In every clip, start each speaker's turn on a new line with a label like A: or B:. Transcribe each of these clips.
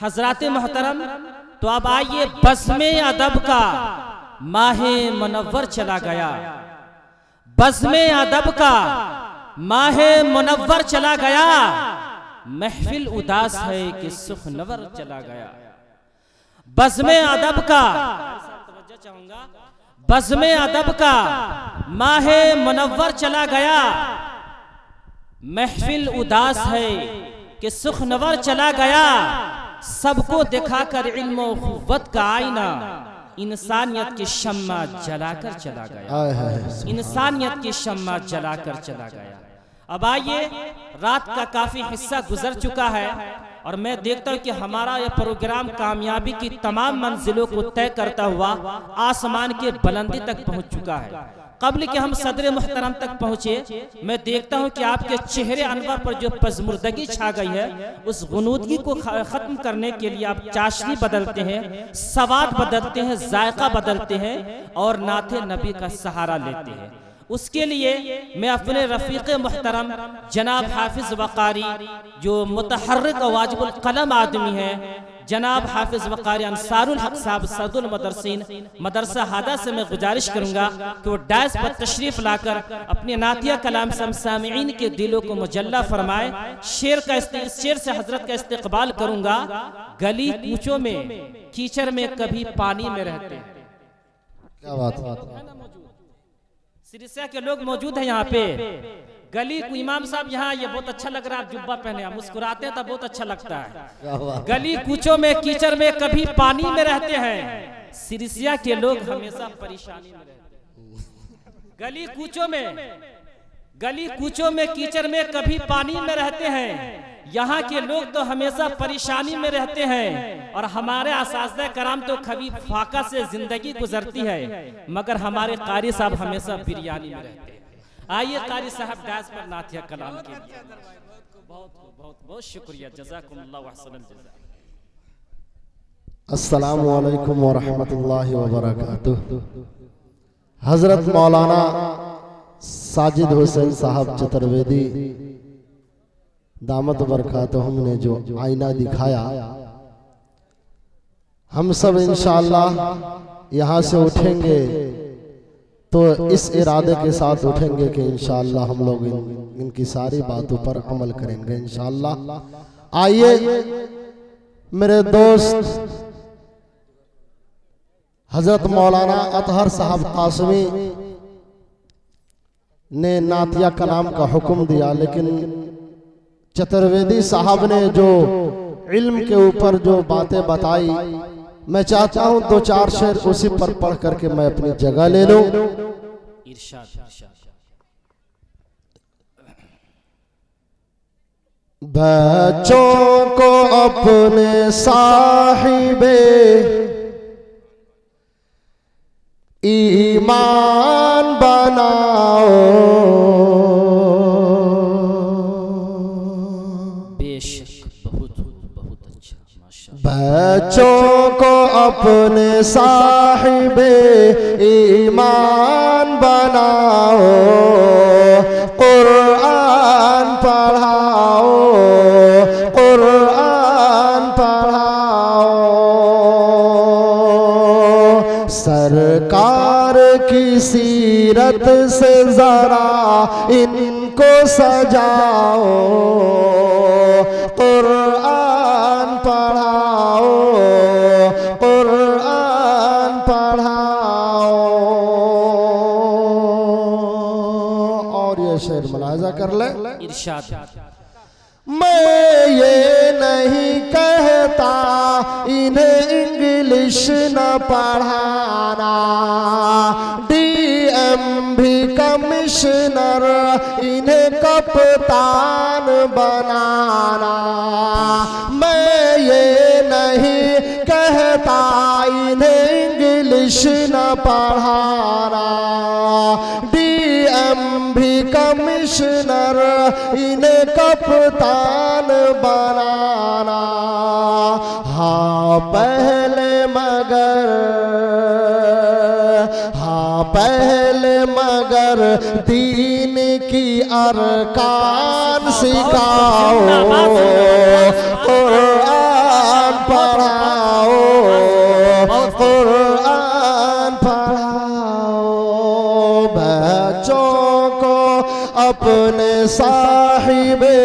A: हजरात मोहतरम, तो अब आइए बज़्म अदब का माहे मुनव्वर चला गया, बज़्म अदब का माहे मुनव्वर चला गया, महफिल उदास है कि सुखनवर चला गया। बज़्म अदब का, चाहूंगा, बज़्म अदब का माहे मुनव्वर चला गया, महफिल उदास है कि सुखनवर चला गया। सबको दिखाकर इल्म और क़ुव्वत का आईना इंसानियत की शम्मा जलाकर चला गया, इंसानियत की शम्मा जलाकर चला गया। अब आइए, रात का काफी हिस्सा गुजर चुका है और मैं देखता हूँ कि हमारा यह प्रोग्राम कामयाबी की तमाम मंजिलों को तय करता हुआ आसमान के बुलंदी तक पहुँच चुका है। कबल कि हम सदर मुहतरम तक पहुँचे, मैं देखता हूँ कि आपके चेहरे अनवर पर जो पज़मुर्दगी छा गई है, उस गुनूदगी को ख़त्म करने के लिए आप चाशनी बदलते हैं, सवाद बदलते हैं, जायका बदलते हैं और नाते नबी का सहारा लेते हैं। उसके लिए मैं अपने रफ़ीक़ मुहतरम जनाब हाफिज़ वक़ारी, जो मुतहर्रिक वाजिबुल कलम आदमी है, जनाब हाफिज़ वक़ारी अंसारुल हक साहब सदरुल मदरसीन मदरसा हादा से मैं गुजारिश करूँगा कि वो डायस पर तशरीफ़ लाकर अपने नातिया कलाम से सामीईन के दिलों को मुजल्ला फरमाए। शेर से हजरत का इस्तेक़बाल करूँगा। गली कूचों में कीचड़ में कभी पानी में रहते हैं।
B: क्या बात है,
A: सिरसा के लोग मौजूद हैं यहाँ पे। गली को इमाम साहब यहाँ, ये बहुत अच्छा लग रहा है, आप जुब्बा पहने, आप मुस्कुराते हैं तो बहुत अच्छा लगता है। गली कूचों में कीचड़ में कभी पानी में रहते हैं, सिरसिया के लोग हमेशा परेशानी में रहते हैं। गली कूचों में कीचड़ में कभी पानी में रहते हैं, यहाँ के लोग तो हमेशा परेशानी में रहते हैं। और हमारे असातिज़ा कराम तो कभी फाका से जिंदगी गुजरती है, मगर हमारे कारी साहब हमेशा बिरयानी में रहते हैं। आइए कारी साहब डायस पर नातिया कलाम के लिए। बहुत बहुत बहुत शुक्रिया, जज़ाकुमुल्लाह अहसनुल जज़ा।
B: अस्सलामु अलैकुम व रहमतुल्लाहि व बरकातुहू। हजरत मौलाना साजिद हुसैन साहब चतुर्वेदी दामत बरकातुहुम ने जो आईना दिखाया, हम सब इंशाअल्लाह यहाँ से उठेंगे तो इस इरादे के साथ उठेंगे कि इंशाअल्लाह हम लोग इनकी सारी बातों पर अमल करेंगे इंशाअल्लाह। आइए मेरे दोस्त हजरत मौलाना अतहर साहब कासमी ने नातिया कलाम का हुक्म दिया, लेकिन चतुर्वेदी साहब ने जो इल्म के ऊपर जो बातें बताई, मैं चाहता हूं दो चार शेर उसी पर पढ़ करके मैं अपनी जगह ले लूं। बच्चों को अपने साहिबे ईमान बनाओ, बच्चों को अपने साहिबे ईमान बनाओ, कुरान पढ़ाओ, कुरान पढ़ाओ, सरकार की सीरत से जरा इनको सजाओ, कुरान पढ़ाओ, कुरान पढ़ाओ। और ये शेर मुलाहिजा कर ले।
A: इरशाद।
B: मैं ये नहीं कहता इन्हें इंग्लिश न पढ़ाना, डीएम भी कमिश्नर इन्हें कप्तान बनाना। मैं ये नहीं कहता इन्हें इंग्लिश न पढ़ाना, डीएम भी कमिश्नर इन्हें कप्तान बनाना। हाँ पहले मगर दीन की अरकान सिखाओ, कुरान पढ़ाओ, कुरान पढ़ाओ, बच्चों को अपने साहिबे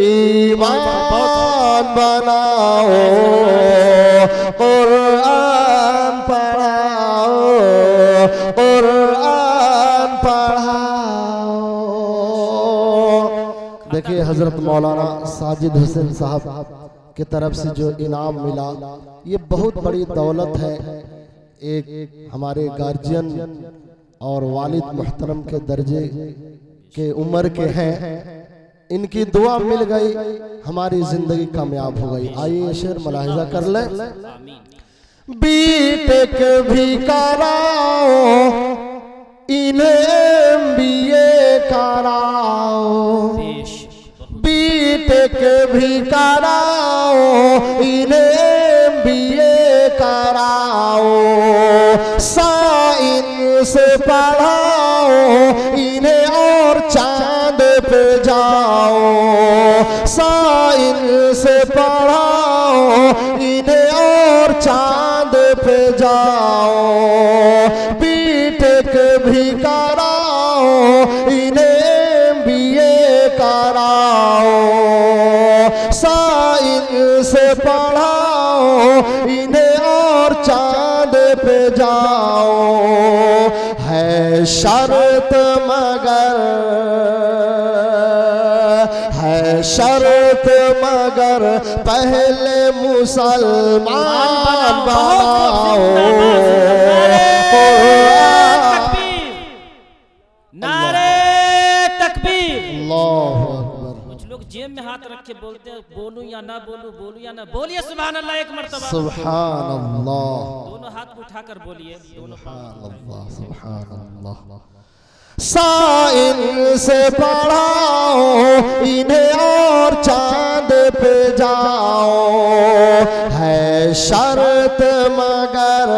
B: ईमान बनाओ, कुरान पढ़ाओ, कुरान पढ़ाओ। देखिए हजरत मौलाना साजिद हुसैन साहब की तरफ से जो इनाम मिला, ये बहुत बड़ी दौलत है। एक हमारे गार्जियन और वालिद मुहतरम के दर्जे के उम्र के हैं, इनकी दुआ मिल गई, हमारी जिंदगी कामयाब हो गई। आइए शेर मुलाहिजा कर ले। बीटेक भी कराओ, इन्हें MBA कराओ, बीटेक भी कराओ, इन्हें MBA कराओ, साइंस पढ़ाओ, इन्हें और चांद पे जाओ, साइंस पढ़ाओ, इन्हें और चांद पे जाओ, बीटेक भी कराओ, इन्हें MBA कराओ, साइंस पढ़ाओ, इन्हें और चांद पे जाओ। है शर्त मगर, है शर्त मगर पहले मुसलमान बनाओ।
A: नारे तकबीर।
B: अल्लाहु अकबर।
A: कुछ लोग जेब में हाथ रख के बोलते हैं बोलूं या ना बोलूं, बोलूं या ना। बोलिए सुभान अल्लाह एक मर्तबा।
B: सुभान अल्लाह।
A: दोनों हाथ उठाकर बोलिए।
B: सुभान अल्लाह, सुभान अल्लाह। साइंस पढ़ाओ, इन्हें और चांद पे जाओ, है शर्त मगर,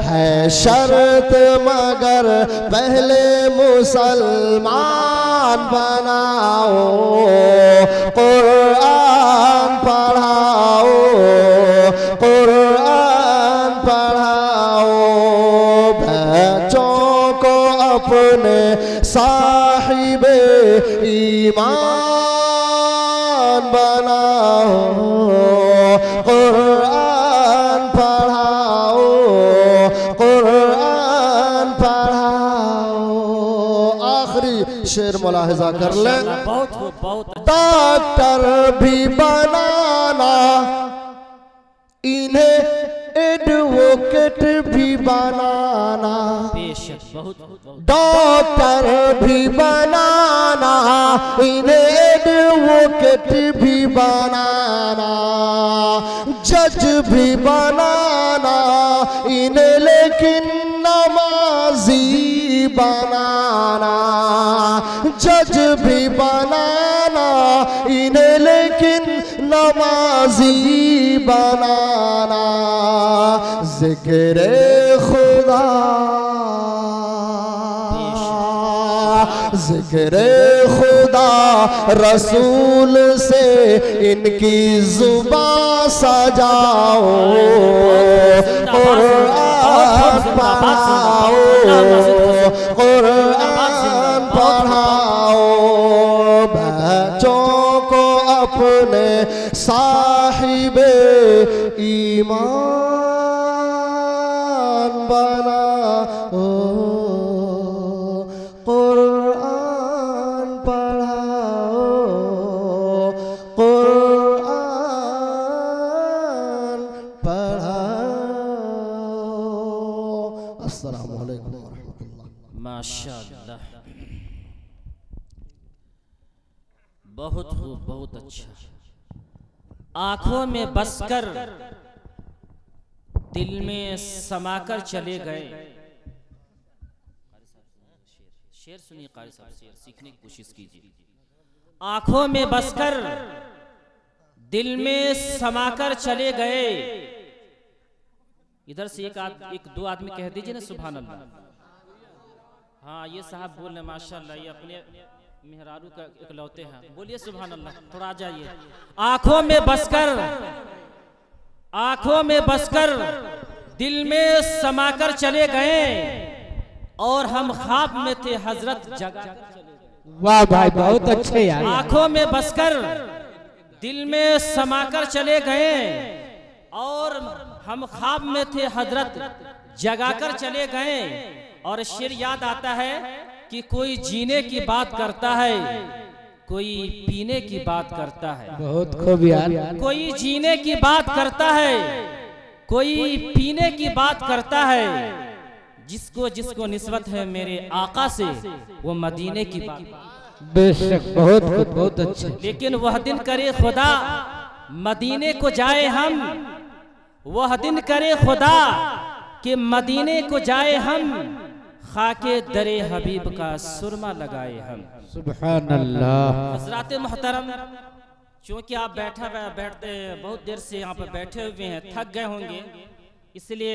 B: है शर्त मगर पहले मुसलमान बनाओ, कुरान पढ़ाओ, कुरान पढ़ाओ, बच्चों को अपने साहिबे ईमान बनाओ, कुरान पढ़ाओ, कुरान पढ़ाओ। आखिरी शेर मुलाहिजा कर ले।
A: बहुत
B: डॉक्टर भी बनाना, इन्हें एडवोकेट भी बनाना, डॉक्टर भी बनाना, इन्हें एडवोकेट भी बनाना, जज भी बनाना, इन्हें लेकिन नमाजी बनाना, जज भी बनाना, इन्हें लेकिन नमाजी बनाना, ज़िक्र खुदा, ज़िक्र खुदा रसूल से इनकी जुबान सजाओ, कुरान पढ़ाओ, कुरान पढ़ाओ, बच्चों को अपने साहिबे ईमान बनाओ, कुरान पढ़ाओ, कुरान पढ़ाओ। अस्सलामु अलैकुम व रहमतुल्लाह।
A: माशाअल्लाह, बहुत खूब, बहुत अच्छा। आंखों में बसकर दिल में समाकर चले गए। शेर सुनिए कारी साहब, शेर सीखने की कोशिश कीजिए। आंखों में बसकर दिल में समाकर चले गए। इधर से एक दो आदमी कह दीजिए ना सुभान अल्लाह। हाँ ये साहब बोल रहे माशाअल्लाह, ये अपने मेहरारू का इकलौते हैं। बोलिए सुभान अल्लाह। थोड़ा आ जाइए। आंखों में बसकर दिल में समाकर चले गए और हम ख्वाब में थे हजरत जगा।
C: वाह भाई बहुत अच्छे यार।
A: आंखों में बसकर दिल में समाकर चले गए और हम ख्वाब में थे हजरत जगाकर चले गए। और शेर याद आता है कि कोई जीने की बात करता है, कोई पीने की बात करता है।
C: बहुत खूब यार।
A: कोई जीने की बात करता है, कोई पीने की बात करता है। जिसको निस्बत है मेरे आका से वो मदीने की बात।
C: बेशक बहुत अच्छे।
A: लेकिन वह दिन करे खुदा मदीने को जाए हम, वह दिन करे खुदा कि मदीने को जाए हम, खाके दरे हबीब का सुरमा लगाए हम।
C: सुभान अल्लाह।
A: हज़रात मोहतरम, क्योंकि आप बैठते बहुत देर से यहाँ पर बैठे हुए हैं, थक गए होंगे, इसलिए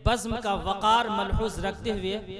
A: बज़्म का वक़ार मलहूज़ रखते हुए